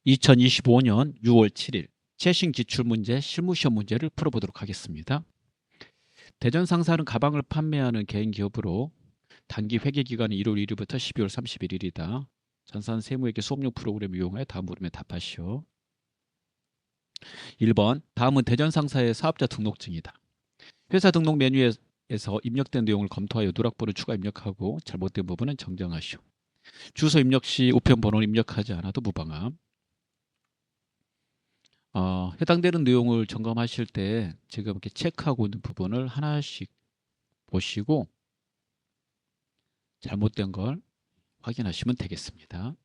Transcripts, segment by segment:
2025년 6월 7일 최신 기출문제 실무시험 문제를 풀어보도록 하겠습니다. 대전 상사는 가방을 판매하는 개인 기업으로 단기 회계기간은 1월 1일부터 12월 31일이다. 전산 세무회계 수업용 프로그램을 이용하여 다음 물음에 답하시오. 1번 다음은 대전 상사의 사업자 등록증이다. 회사 등록 메뉴에서 입력된 내용을 검토하여 누락번호 추가 입력하고 잘못된 부분은 정정하시오. 주소 입력 시 우편 번호를 입력하지 않아도 무방함. 해당되는 내용을 점검하실 때 지금 이렇게 체크하고 있는 부분을 하나씩 보시고 잘못된 걸 확인하시면 되겠습니다.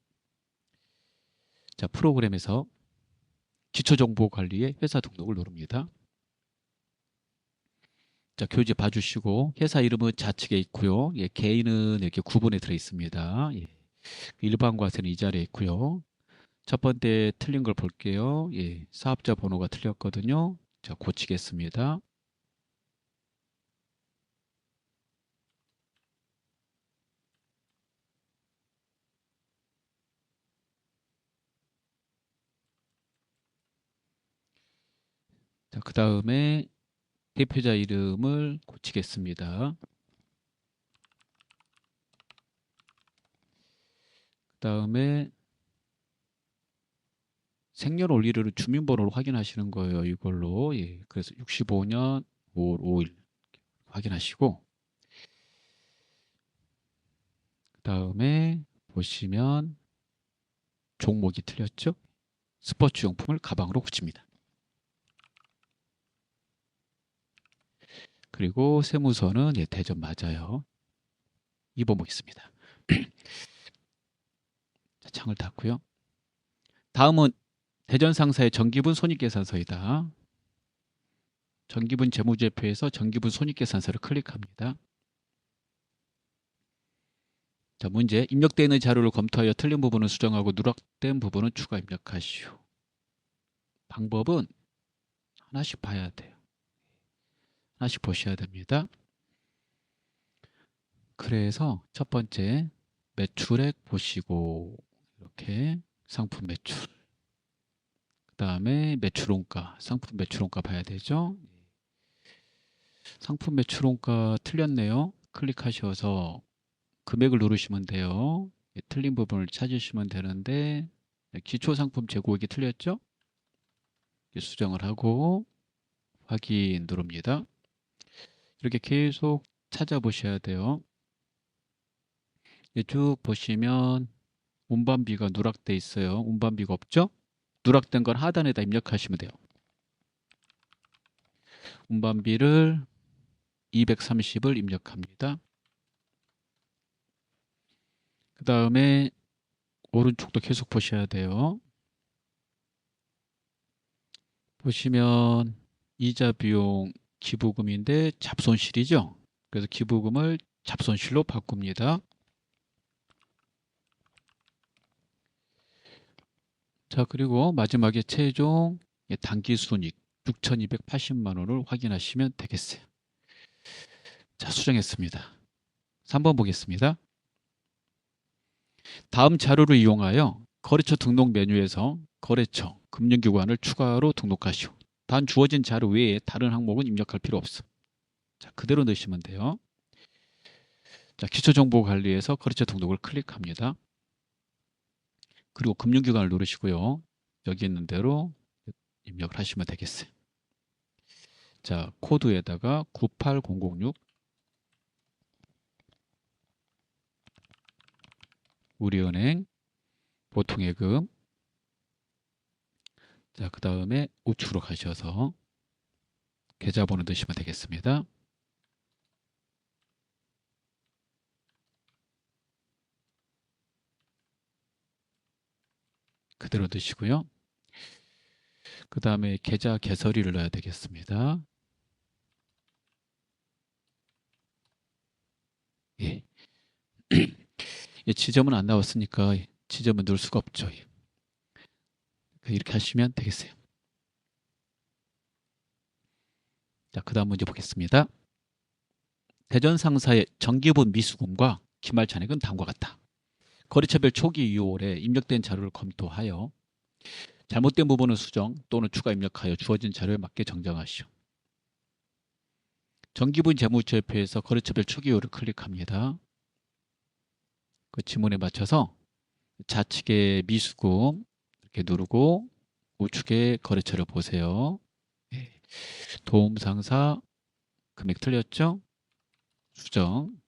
자, 프로그램에서 기초정보관리의 회사 등록을 누릅니다. 자, 교재 봐주시고 회사 이름은 좌측에 있고요. 예, 개인은 이렇게 구분에 들어 있습니다. 예, 일반 과세는 이 자리에 있고요. 첫 번째 틀린 걸 볼게요. 예, 사업자 번호가 틀렸거든요. 자, 고치겠습니다. 자, 그 다음에 대표자 이름을 고치겠습니다. 그 다음에 생년월일을 주민번호로 확인하시는 거예요. 이걸로. 예, 그래서 65년 5월 5일 확인하시고 그 다음에 보시면 종목이 틀렸죠? 스포츠 용품을 가방으로 고칩니다. 그리고 세무서는 예, 대전 맞아요. 2번 보겠습니다. 자, 창을 닫고요. 다음은 대전 상사의 정기분 손익계산서이다. 정기분 재무제표에서 정기분 손익계산서를 클릭합니다. 자, 문제. 입력되어 있는 자료를 검토하여 틀린 부분은 수정하고 누락된 부분은 추가 입력하시오. 방법은 하나씩 봐야 돼요. 하나씩 보셔야 됩니다. 그래서 첫 번째 매출액 보시고 이렇게 상품 매출, 그 다음에 매출원가, 상품 매출원가 봐야 되죠. 상품 매출원가 틀렸네요. 클릭하셔서 금액을 누르시면 돼요. 틀린 부분을 찾으시면 되는데 기초상품 재고액이 틀렸죠. 수정을 하고 확인 누릅니다. 이렇게 계속 찾아보셔야 돼요. 쭉 보시면 운반비가 누락돼 있어요. 운반비가 없죠? 누락된 건 하단에다 입력하시면 돼요. 운반비를 230을 입력합니다. 그 다음에 오른쪽도 계속 보셔야 돼요. 보시면 이자 비용 기부금인데 잡손실이죠. 그래서 기부금을 잡손실로 바꿉니다. 자, 그리고 마지막에 최종 당기순이익 6,280만 원을 확인하시면 되겠어요. 자, 수정했습니다. 3번 보겠습니다. 다음 자료를 이용하여 거래처 등록 메뉴에서 거래처, 금융기관을 추가로 등록하시오. 단 주어진 자료 외에 다른 항목은 입력할 필요 없음. 자, 그대로 넣으시면 돼요. 자, 기초정보관리에서 거래처 등록을 클릭합니다. 그리고 금융기관을 누르시고요. 여기 있는 대로 입력을 하시면 되겠어요. 자, 코드에다가 98006 우리은행 보통예금. 자, 그 다음에 우측으로 가셔서 계좌번호 넣으시면 되겠습니다. 그대로 넣으시고요. 그 다음에 계좌 개설일을 넣어야 되겠습니다. 예. 지점은 안 나왔으니까 지점은 넣을 수가 없죠. 이렇게 하시면 되겠어요. 자, 그 다음 문제 보겠습니다. 대전 상사의 정기분 미수금과 기말 잔액은 다음과 같다. 거래처별 초기 2월에 입력된 자료를 검토하여 잘못된 부분은 수정 또는 추가 입력하여 주어진 자료에 맞게 정정하시오. 정기분 재무제표에서 거래처별 초기율을 클릭합니다. 그 지문에 맞춰서 좌측에 미수금 이렇게 누르고 우측에 거래처를 보세요. 도움상사 금액 틀렸죠? 수정.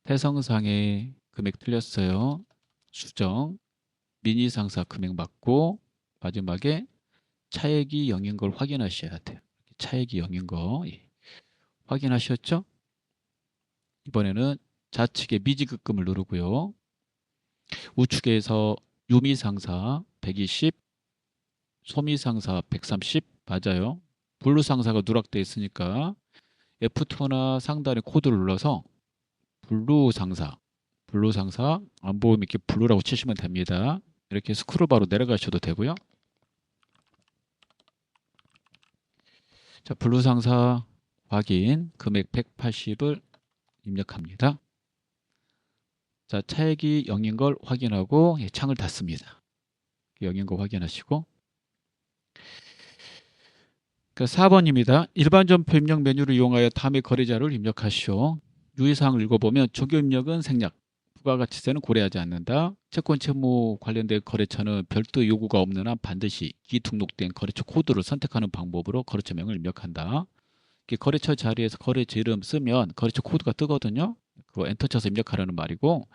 태성상의 금액 틀렸어요. 수정. 미니상사 금액 맞고 마지막에 차액이 0인 걸 확인하셔야 돼요. 차액이 0인 거 확인하셨죠? 이번에는 좌측에 미지급금을 누르고요. 우측에서 유미상사 120, 소미상사 130 맞아요. 블루상사가 누락되어 있으니까 F2나 상단의 코드를 눌러서 블루상사 안 보이면 이렇게 블루라고 치시면 됩니다. 이렇게 스크롤바로 내려가셔도 되고요. 자, 블루상사 확인 금액 180을 입력합니다. 자, 차액이 0인 걸 확인하고 창을 닫습니다. 0인 거 확인하시고 4번입니다. 일반 점표 입력 메뉴를 이용하여 다음의 거래자를 입력하시오. 유의사항을 읽어보면 조교 입력은 생략, 부가가치세는 고려하지 않는다. 채권 채무 관련된 거래처는 별도 요구가 없는 한 반드시 이 등록된 거래처 코드를 선택하는 방법으로 거래처명을 입력한다. 거래처 자리에서 거래처 이름 쓰면 거래처 코드가 뜨거든요. 그거 엔터 쳐서 입력하라는 말이고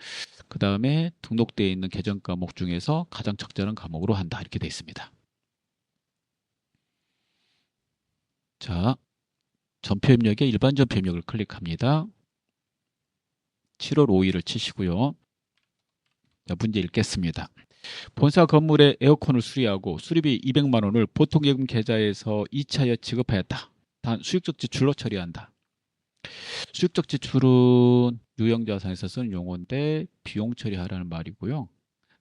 그 다음에 등록되어 있는 계정 과목 중에서 가장 적절한 과목으로 한다. 이렇게 되어 있습니다. 자, 전표 입력에 일반 전표 입력을 클릭합니다. 7월 5일을 치시고요. 자, 문제 읽겠습니다. 본사 건물에 에어컨을 수리하고 수리비 200만 원을 보통예금 계좌에서 2차에 지급하였다. 단 수익적 지출로 처리한다. 수익적 지출은 유형자산에서 쓰는 용어인데 비용 처리하라는 말이고요.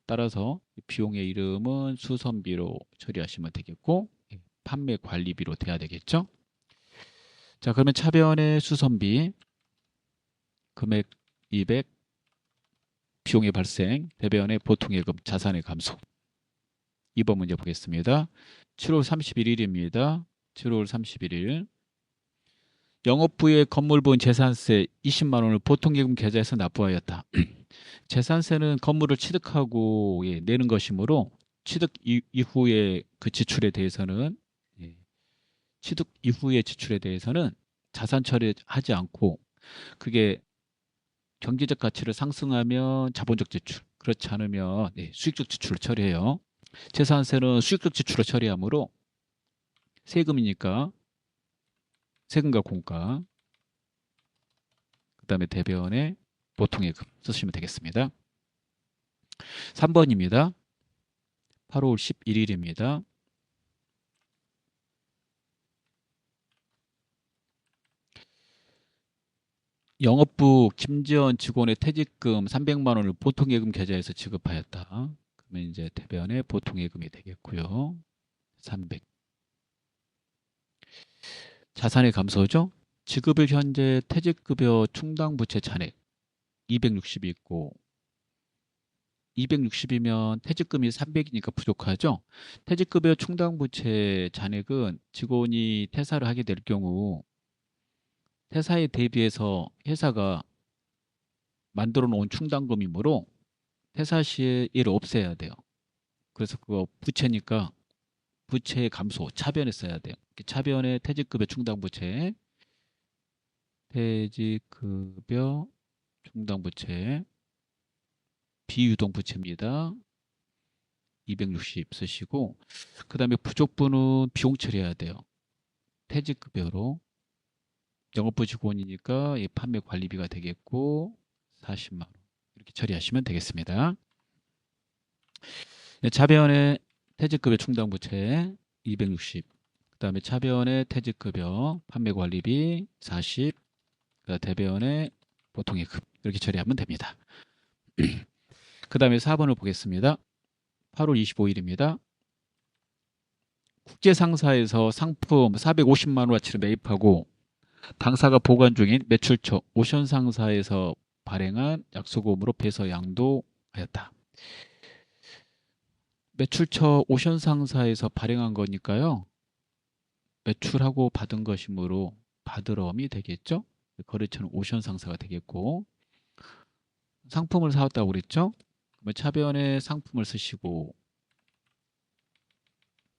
따라서 비용의 이름은 수선비로 처리하시면 되겠고 판매 관리비로 돼야 되겠죠. 자, 그러면 차변의 수선비 금액 200 비용의 발생 대변의 보통예금 자산의 감소 2번 문제 보겠습니다. 7월 31일입니다. 7월 31일 영업부의 건물분 재산세 20만 원을 보통예금 계좌에서 납부하였다. 재산세는 건물을 취득하고 내는 것이므로 취득 이후의 그 지출에 대해서는 취득 이후의 지출에 대해서는 자산 처리하지 않고 그게 경제적 가치를 상승하면 자본적 지출 그렇지 않으면 수익적 지출을 처리해요. 재산세는 수익적 지출을 처리하므로 세금이니까 세금과 공가 그 다음에 대변의 보통예금 쓰시면 되겠습니다. 3번입니다. 8월 11일입니다. 영업부 김지연 직원의 퇴직금 300만 원을 보통예금 계좌에서 지급하였다. 그러면 이제 대변의 보통예금이 되겠고요. 300. 자산의 감소죠. 지급일 현재 퇴직급여 충당부채 잔액 260이 있고 260이면 퇴직금이 300이니까 부족하죠. 퇴직급여 충당부채 잔액은 직원이 퇴사를 하게 될 경우 퇴사에 대비해서 회사가 만들어 놓은 충당금이므로 퇴사 시에 이를 없애야 돼요. 그래서 그거 부채니까 부채의 감소 차변에 써야 돼요. 차변에 퇴직급여 충당부채 퇴직급여 충당부채 비유동부채입니다. 260 쓰시고 그 다음에 부족분은 비용 처리해야 돼요. 퇴직급여로 영업부 직원이니까 판매 관리비가 되겠고 40만 원 이렇게 처리하시면 되겠습니다. 차변의 퇴직급여 충당부채 260 그 다음에 차변의 퇴직급여 판매 관리비 40 대변의 보통예금 이렇게 처리하면 됩니다. 그 다음에 4번을 보겠습니다. 8월 25일입니다. 국제상사에서 상품 450만 원어치를 매입하고 당사가 보관 중인 매출처 오션상사에서 발행한 약소금으로 배서 양도하였다. 매출처 오션 상사에서 발행한 거니까요. 매출하고 받은 것이므로 받으러움이 되겠죠. 거래처는 오션 상사가 되겠고, 상품을 사왔다고 그랬죠. 그러면 차변에 상품을 쓰시고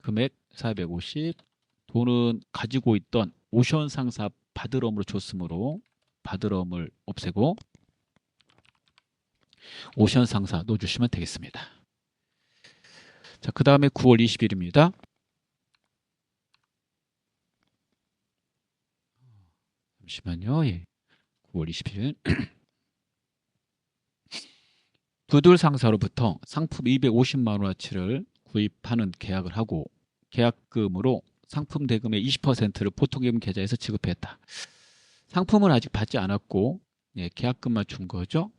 금액 450, 돈은 가지고 있던 오션 상사 받으러움으로 줬으므로 받으러움을 없애고 오션 상사 넣어주시면 되겠습니다. 자, 그 다음에 9월 20일입니다. 잠시만요. 예. 9월 20일. 두들 상사로부터 상품 250만 원어치를 구입하는 계약을 하고 계약금으로 상품 대금의 20%를 보통예금 계좌에서 지급했다. 상품은 아직 받지 않았고 예, 계약금만 준 거죠.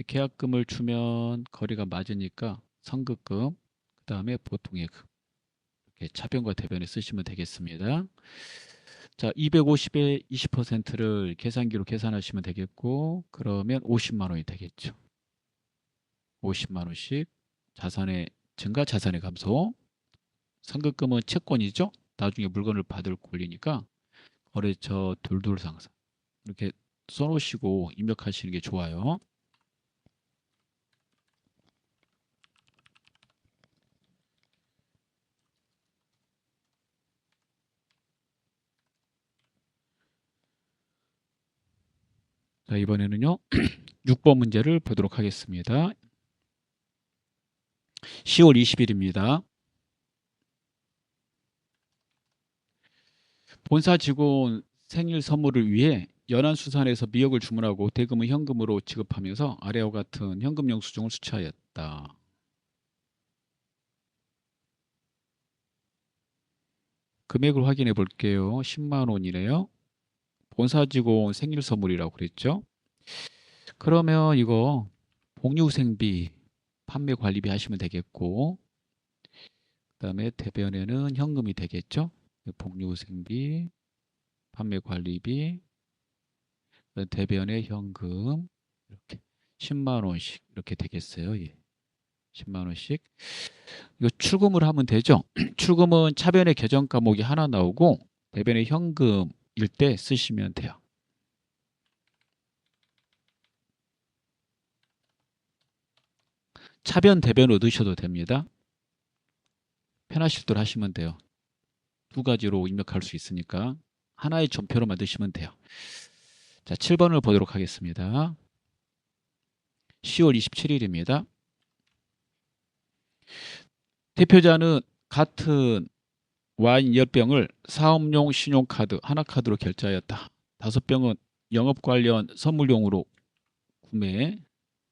계약금을 주면 거리가 맞으니까 선급금, 그 다음에 보통예금 이렇게 차변과 대변에 쓰시면 되겠습니다. 자, 250에 20%를 계산기로 계산하시면 되겠고 그러면 50만 원이 되겠죠. 50만 원씩 자산의 증가, 자산의 감소. 선급금은 채권이죠. 나중에 물건을 받을 권리니까 거래처 둘둘 상사 이렇게 써놓으시고 입력하시는 게 좋아요. 자, 이번에는요 6번 문제를 보도록 하겠습니다. 10월 20일입니다. 본사 직원 생일 선물을 위해 연안수산에서 미역을 주문하고 대금은 현금으로 지급하면서 아래와 같은 현금 영수증을 수취하였다. 금액을 확인해 볼게요. 10만 원이네요. 본사 직원 생일 선물이라고 그랬죠. 그러면 이거 복리후생비, 판매 관리비 하시면 되겠고 그 다음에 대변에는 현금이 되겠죠. 복리후생비, 판매 관리비, 대변에 현금 이렇게 10만 원씩 이렇게 되겠어요. 예. 10만 원씩. 이거 출금을 하면 되죠. 출금은 차변에 계정 과목이 하나 나오고 대변에 현금일 때 쓰시면 돼요. 차변 대변으로 넣으셔도 됩니다. 편하실 대로 하시면 돼요. 두 가지로 입력할 수 있으니까 하나의 전표로 만드시면 돼요. 자, 7번을 보도록 하겠습니다. 10월 27일입니다. 대표자는 같은 와인 10병을 사업용 신용카드 하나카드로 결제하였다. 5병은 영업 관련 선물용으로 구매,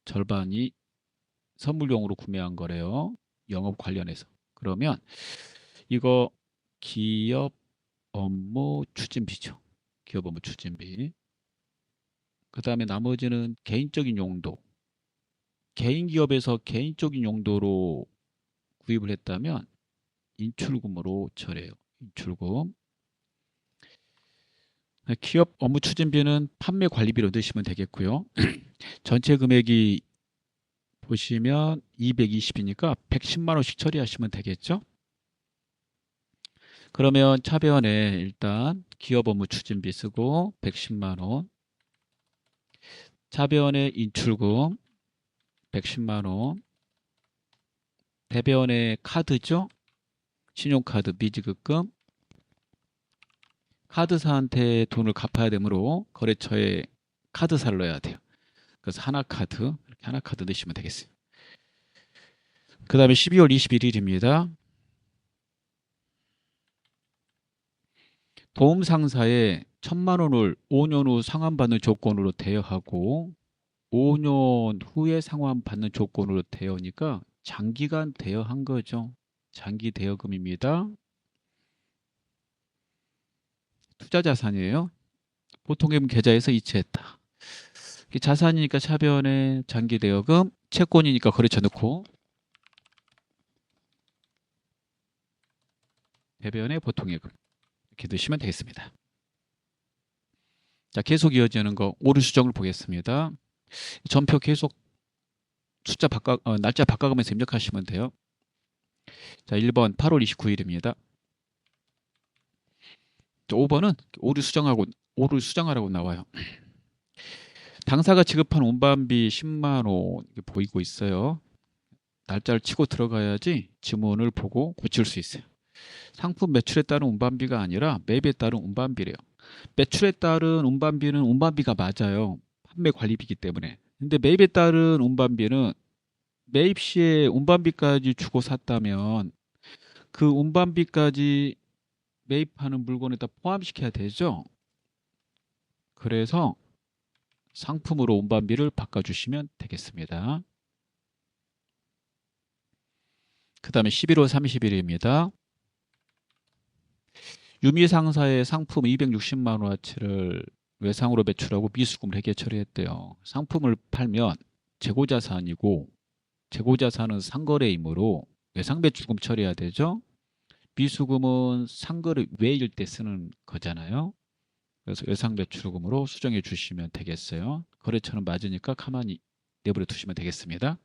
절반이 선물용으로 구매한 거래요. 영업 관련해서. 그러면 이거 기업 업무 추진비죠. 기업 업무 추진비. 그 다음에 나머지는 개인적인 용도. 개인 기업에서 개인적인 용도로 구입을 했다면 인출금으로 처리해요. 인출금. 기업 업무 추진비는 판매 관리비로 넣으시면 되겠고요. 전체 금액이 보시면 220이니까 110만 원씩 처리하시면 되겠죠. 그러면 차변에 일단 기업 업무 추진비 쓰고 110만 원, 차변에 인출금 110만 원, 대변에 카드죠. 신용카드 미지급금, 카드사한테 돈을 갚아야 되므로 거래처에 카드사를 넣어야 돼요. 그래서 하나카드, 이렇게 하나카드 넣으시면 되겠어요. 그 다음에 12월 21일입니다. 보험상사에 1,000만 원을 5년 후 상환받는 조건으로 대여하고 5년 후에 상환받는 조건으로 대여니까 장기간 대여한 거죠. 장기 대여금입니다. 투자자산이에요. 보통예금 계좌에서 이체했다. 자산이니까 차변에 장기 대여금, 채권이니까 거래처 넣고 대변에 보통예금 이렇게 넣으시면 되겠습니다. 자, 계속 이어지는 거 오류 수정을 보겠습니다. 전표 계속 숫자 날짜 바꿔가면서 입력하시면 돼요. 자, 1번 8월 29일입니다. 5번은 오류 수정하라고 나와요. 당사가 지급한 운반비 10만 원 보이고 있어요. 날짜를 치고 들어가야지 지문을 보고 고칠 수 있어요. 상품 매출에 따른 운반비가 아니라 매입에 따른 운반비래요. 매출에 따른 운반비는 운반비가 맞아요. 판매 관리비이기 때문에. 근데 매입에 따른 운반비는 매입 시에 운반비까지 주고 샀다면 그 운반비까지 매입하는 물건에다 포함시켜야 되죠. 그래서 상품으로 운반비를 바꿔주시면 되겠습니다. 그 다음에 11월 30일입니다. 유미상사의 상품 260만 원어치를 외상으로 매출하고 미수금을 회계 처리했대요. 상품을 팔면 재고자산이고 재고자산은 상거래이므로 외상배출금 처리해야 되죠. 미수금은 상거래 외일 때 쓰는 거잖아요. 그래서 외상배출금으로 수정해 주시면 되겠어요. 거래처는 맞으니까 가만히 내버려 두시면 되겠습니다.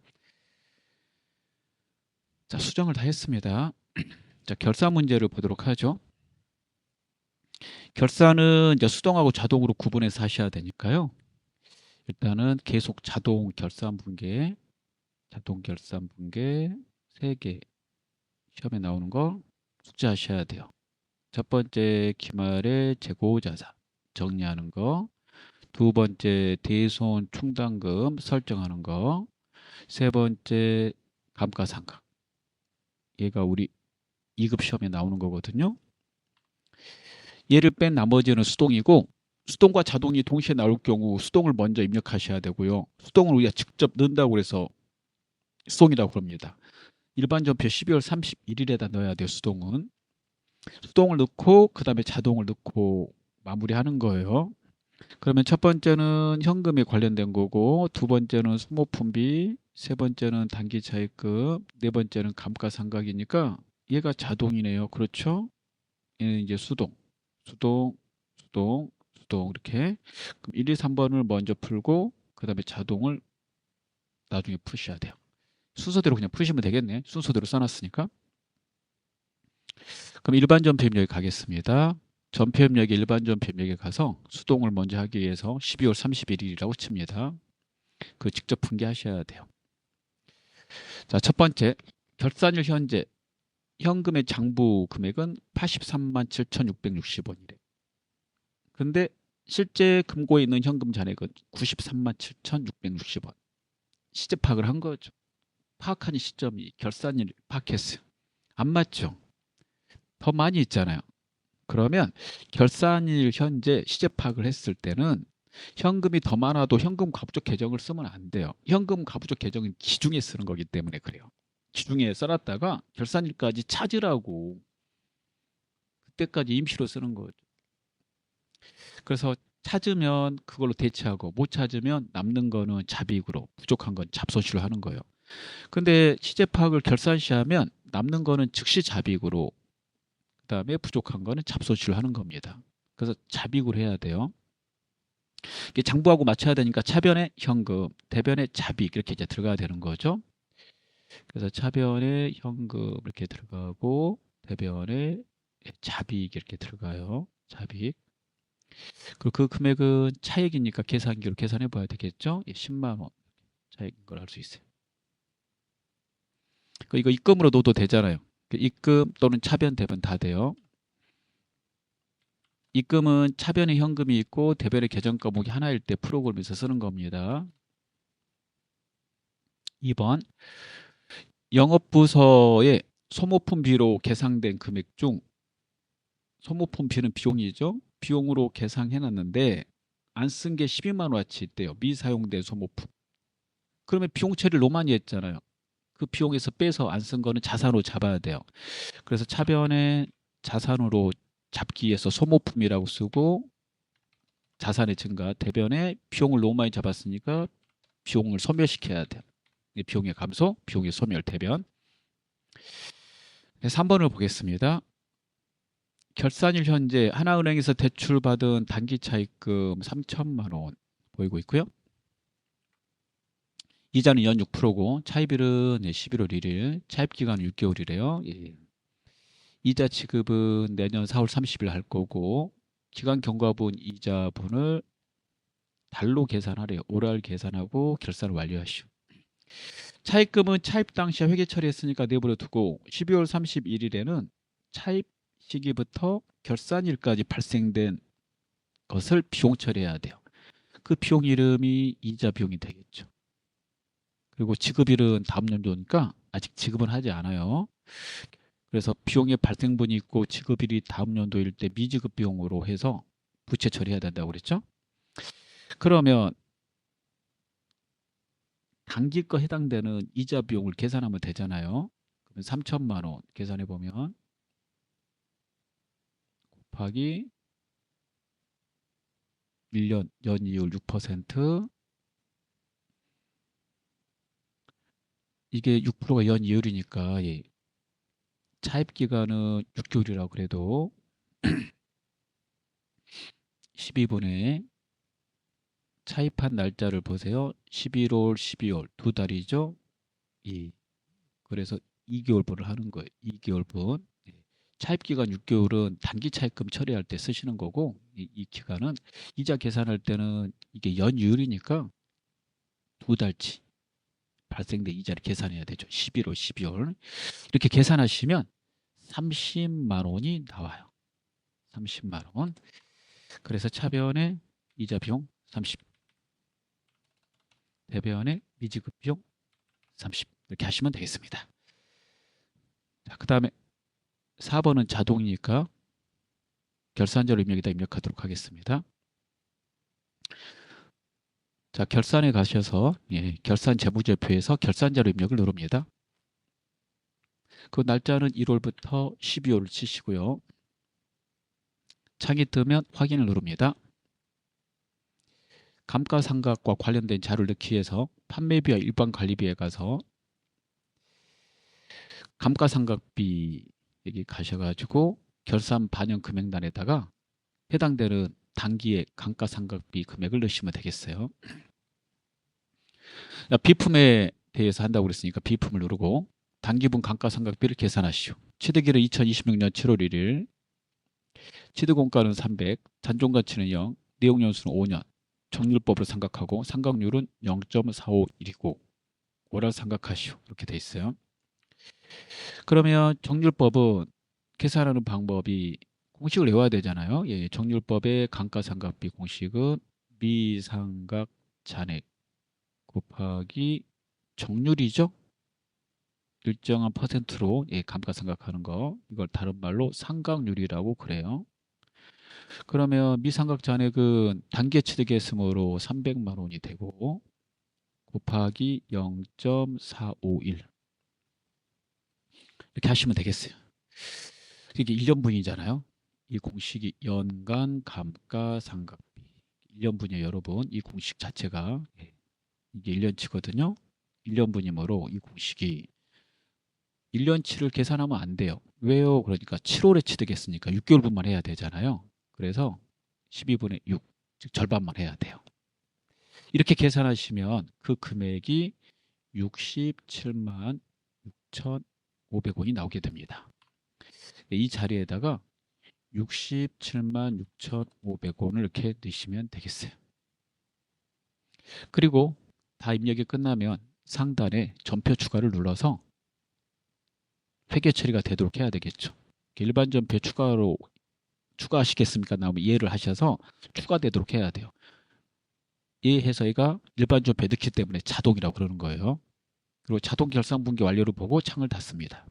자, 수정을 다 했습니다. 자, 결산 문제를 보도록 하죠. 결산은 이제 수동하고 자동으로 구분해서 하셔야 되니까요. 일단은 계속 자동 결산 분계 3개 시험에 나오는 거 숙지하셔야 돼요. 첫 번째 기말의 재고자산 정리하는 거, 두 번째 대손 충당금 설정하는 거, 세 번째 감가상각. 얘가 우리 2급 시험에 나오는 거거든요. 얘를 뺀 나머지는 수동이고 수동과 자동이 동시에 나올 경우 수동을 먼저 입력하셔야 되고요. 수동을 우리가 직접 넣는다고 해서 수동이라고 그럽니다. 일반 전표 12월 31일에다 넣어야 돼요. 수동은. 수동을 넣고 그 다음에 자동을 넣고 마무리하는 거예요. 그러면 첫 번째는 현금에 관련된 거고, 두 번째는 소모품비, 세 번째는 단기차입금, 네 번째는 감가상각이니까 얘가 자동이네요. 그렇죠? 얘는 이제 수동 이렇게. 그럼 1, 2, 3번을 먼저 풀고 그 다음에 자동을 나중에 푸셔야 돼요. 순서대로 그냥 푸시면 되겠네. 순서대로 써놨으니까. 그럼 일반 전표입력에 가겠습니다. 전표입력에 일반 전표입력에 가서 수동을 먼저 하기 위해서 12월 31일이라고 칩니다. 그 직접 분개하셔야 돼요. 자, 첫 번째 결산일 현재 현금의 장부 금액은 83만 7,660원이래. 근데 실제 금고에 있는 현금 잔액은 93만 7,660원. 시제 파악을 한 거죠. 파악하는 시점이 결산일 파악했어요. 안 맞죠? 더 많이 있잖아요. 그러면 결산일 현재 시제 파악을 했을 때는 현금이 더 많아도 현금 가부적 계정을 쓰면 안 돼요. 현금 가부적 계정은 기중에 쓰는 거기 때문에 그래요. 기중에 써놨다가 결산일까지 찾으라고 그때까지 임시로 쓰는 거죠. 그래서 찾으면 그걸로 대체하고 못 찾으면 남는 거는 잡이익으로 부족한 건 잡손실로 하는 거예요. 근데 시제 파악을 결산시 하면 남는 거는 즉시 잡이익으로 그다음에 부족한 거는 잡손실로 하는 겁니다. 그래서 잡이익으로 해야 돼요. 이게 장부하고 맞춰야 되니까 차변에 현금, 대변에 잡이익 이렇게 이제 들어가야 되는 거죠. 그래서 차변에 현금 이렇게 들어가고 대변에 잡이익 이렇게 들어가요. 잡이익. 그리고 그 금액은 차액이니까 계산기로 계산해 봐야 되겠죠. 10만 원 차액인 걸 알 수 있어요. 이거 입금으로 넣어도 되잖아요. 입금 또는 차변, 대변 다 돼요. 입금은 차변에 현금이 있고 대변에 계정 과목이 하나일 때 프로그램에서 쓰는 겁니다. 2번 영업부서의 소모품비로 계상된 금액 중 소모품비는 비용이죠. 비용으로 계상해놨는데 안 쓴 게 12만 원어치 있대요. 미사용된 소모품. 그러면 비용 처리를 너무 많이 했잖아요. 그 비용에서 빼서 안 쓴 거는 자산으로 잡아야 돼요. 그래서 차변에 자산으로 잡기 위해서 소모품이라고 쓰고 자산의 증가, 대변에 비용을 너무 많이 잡았으니까 비용을 소멸시켜야 돼요. 비용의 감소, 비용의 소멸, 대변. 3번을 보겠습니다. 결산일 현재 하나은행에서 대출받은 단기차입금 3천만 원 보이고 있고요. 이자는 연 6%고 차입일은 11월 1일, 차입기간은 6개월이래요. 예. 이자 지급은 내년 4월 30일 할 거고 기간 경과분 이자분을 달로 계산하래요. 월할 계산하고 결산을 완료하시오. 차입금은 차입 당시에 회계 처리했으니까 내버려 두고 12월 31일에는 차입 시기부터 결산일까지 발생된 것을 비용 처리해야 돼요. 그 비용 이름이 이자 비용이 되겠죠. 그리고 지급일은 다음 연도니까 아직 지급은 하지 않아요. 그래서 비용의 발생분이 있고 지급일이 다음 연도일 때 미지급 비용으로 해서 부채 처리해야 된다고 그랬죠. 그러면 단기 거 해당되는 이자 비용을 계산하면 되잖아요. 그러면 3천만 원 계산해 보면 곱하기 1년 연이율 6%, 이게 6%가 연이율이니까 예. 차입 기간은 6개월이라고 그래도 12분의 차입한 날짜를 보세요. 11월, 12월 두 달이죠. 예. 그래서 2개월분을 하는 거예요. 2개월분. 예. 차입 기간 6개월은 단기 차입금 처리할 때 쓰시는 거고 이 기간은 이자 계산할 때는 이게 연이율이니까 두 달치 발생된 이자를 계산해야 되죠. 11월, 12월. 이렇게 계산하시면 30만 원이 나와요. 30만 원. 그래서 차변의 이자 비용 30, 대변의 미지급 비용 30 이렇게 하시면 되겠습니다. 자, 그 다음에 4번은 자동이니까 결산자료 입력에다 입력하도록 하겠습니다. 자, 결산에 가셔서 결산 재무제표에서 결산자료 입력을 누릅니다. 그 날짜는 1월부터 12월을 치시고요. 창이 뜨면 확인을 누릅니다. 감가상각과 관련된 자료를 넣기 위해서 판매비와 일반관리비에 가서 감가상각비 여기 가셔가지고 결산 반영 금액란에다가 해당되는 단기의 감가상각비 금액을 넣으시면 되겠어요. 비품에 대해서 한다고 그랬으니까 비품을 누르고 단기분 감가상각비를 계산하시오. 취득일은 2026년 7월 1일, 취득원가는 300, 잔존가치는 0, 내용연수는 5년, 정률법으로 삼각하고 삼각률은 0.451이고 월할 삼각하시오. 이렇게 돼 있어요. 그러면 정률법은 계산하는 방법이 공식을 외워야 되잖아요. 예, 정률법의 감가상각비 공식은 미상각 잔액 곱하기 정률이죠. 일정한 퍼센트로 감가상각하는 거, 이걸 다른 말로 상각률이라고 그래요. 그러면 미상각 잔액은 단기에 취득했으므로 300만 원이 되고 곱하기 0.451 이렇게 하시면 되겠어요. 이게 1년분이잖아요. 이 공식이 연간 감가상각비 1년분이에요. 여러분 이 공식 자체가 이게 1년치거든요. 1년분이므로 이 공식이 1년치를 계산하면 안 돼요. 왜요? 그러니까 7월에 취득했으니까 6개월분만 해야 되잖아요. 그래서 12분의 6, 즉 절반만 해야 돼요. 이렇게 계산하시면 그 금액이 67만 6,500원이 나오게 됩니다. 이 자리에다가 67만 6,500원을 이렇게 넣으시면 되겠어요. 그리고 다 입력이 끝나면 상단에 전표 추가를 눌러서 회계 처리가 되도록 해야 되겠죠. 일반 전표 추가로 추가하시겠습니까? 나오면 이해를 하셔서 추가되도록 해야 돼요. 이해해서 얘가 일반 전표에 넣기 때문에 자동이라고 그러는 거예요. 그리고 자동 결산 분기 완료를 보고 창을 닫습니다.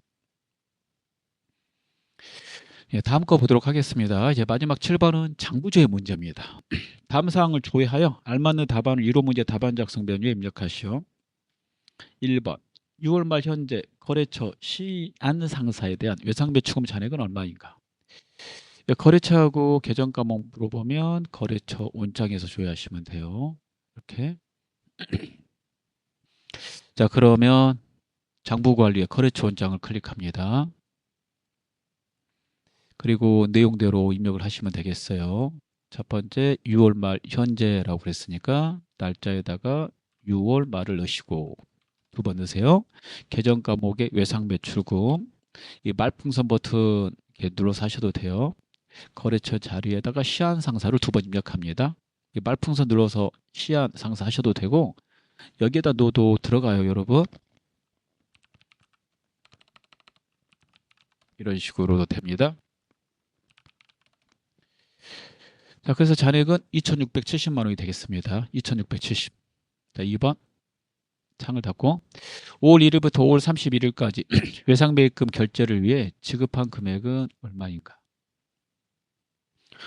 다음 거 보도록 하겠습니다. 이제 마지막 7번은 장부조회 문제입니다. 다음 사항을 조회하여 알맞는 답안을 1호 문제 답안 작성 메뉴에 입력하시오. 1번 6월 말 현재 거래처 시안 상사에 대한 외상배추금 잔액은 얼마인가? 거래처하고 계정 과목 물어보면 거래처 원장에서 조회하시면 돼요. 이렇게. 자, 그러면 장부관리에 거래처 원장을 클릭합니다. 그리고 내용대로 입력을 하시면 되겠어요. 첫 번째 6월 말 현재라고 그랬으니까 날짜에다가 6월 말을 넣으시고 두 번 넣으세요. 계정 과목의 외상 매출금 이 말풍선 버튼 이렇게 눌러서 하셔도 돼요. 거래처 자료에다가 시한 상사를 두 번 입력합니다. 이 말풍선 눌러서 시한 상사 하셔도 되고 여기에다 넣어도 들어가요, 여러분. 이런 식으로도 됩니다. 자, 그래서 잔액은 2,670만 원이 되겠습니다. 2,670. 자, 2번 창을 닫고 5월 1일부터 5월 31일까지 외상매입금 결제를 위해 지급한 금액은 얼마인가?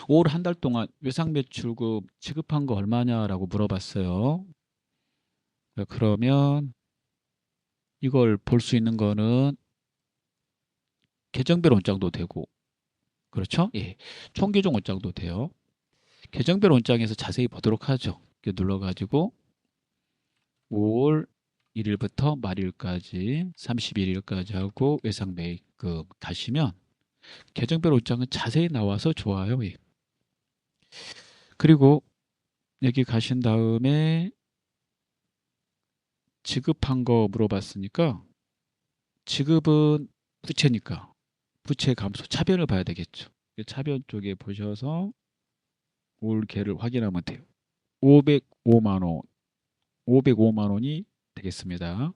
5월 한 달 동안 외상매출금 지급한 거 얼마냐라고 물어봤어요. 자, 그러면 이걸 볼 수 있는 거는 계정별 원장도 되고 그렇죠? 예, 총계정 원장도 돼요. 계정별 원장에서 자세히 보도록 하죠. 이렇게 눌러가지고 5월 1일부터 말일까지 31일까지 하고 외상매입금 가시면 계정별 원장은 자세히 나와서 좋아요. 예. 그리고 여기 가신 다음에 지급한 거 물어봤으니까 지급은 부채니까 부채 감소 차변을 봐야 되겠죠. 차변 쪽에 보셔서 올해를 확인하면 돼요. 505만 원, 505만 원이 되겠습니다.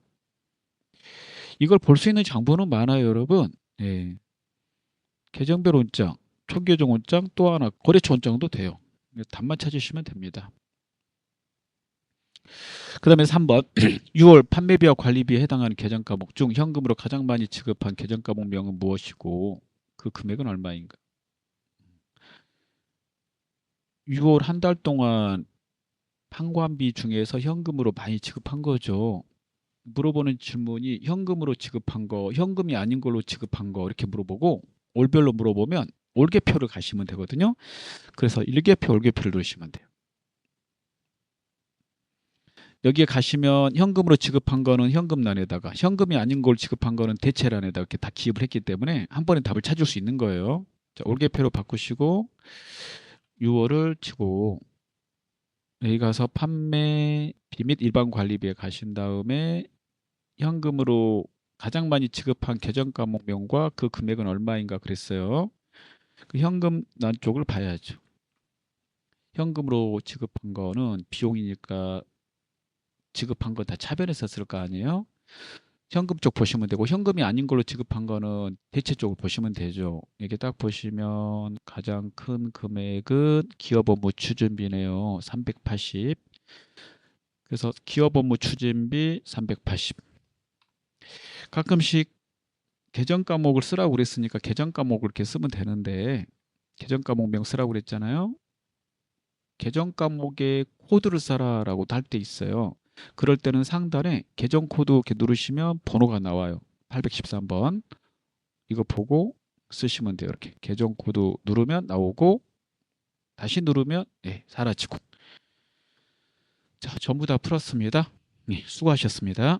이걸 볼 수 있는 장부는 많아요, 여러분. 예. 계정별 원장, 총계정 원장, 또 하나 거래처 원장도 돼요. 답만 찾으시면 됩니다. 그 다음에 3번 6월 판매비와 관리비에 해당하는 계정 과목 중 현금으로 가장 많이 지급한 계정 과목명은 무엇이고 그 금액은 얼마인가? 6월 한 달 동안 판관비 중에서 현금으로 많이 지급한 거죠. 물어보는 질문이 현금으로 지급한 거, 현금이 아닌 걸로 지급한 거 이렇게 물어보고 월별로 물어보면 월계표를 가시면 되거든요. 그래서 일계표, 월계표를 누르시면 돼요. 여기에 가시면 현금으로 지급한 거는 현금란에다가 현금이 아닌 걸 지급한 거는 대체란에다가 이렇게 다 기입을 했기 때문에 한 번에 답을 찾을 수 있는 거예요. 자, 월계표로 바꾸시고 6월을 치고 여기 가서 판매비 및 일반 관리비에 가신 다음에 현금으로 가장 많이 지급한 계정 과목명과 그 금액은 얼마인가 그랬어요. 그 현금란 쪽을 봐야죠. 현금으로 지급한 거는 비용이니까 지급한 거 다 차변해서 쓸 거 아니에요? 현금 쪽 보시면 되고 현금이 아닌 걸로 지급한 거는 대체 쪽을 보시면 되죠. 이게 딱 보시면 가장 큰 금액은 기업 업무 추진비네요. 380. 그래서 기업 업무 추진비 380. 가끔씩 계정 과목을 쓰라고 그랬으니까 계정 과목을 이렇게 쓰면 되는데 계정 과목명 쓰라고 그랬잖아요. 계정 과목에 코드를 써라라고도 할 때 있어요. 그럴 때는 상단에 계정 코드 이렇게 누르시면 번호가 나와요. 813번. 이거 보고 쓰시면 돼요. 이렇게 계정 코드 누르면 나오고 다시 누르면 사라지고. 자, 전부 다 풀었습니다. 네, 수고하셨습니다.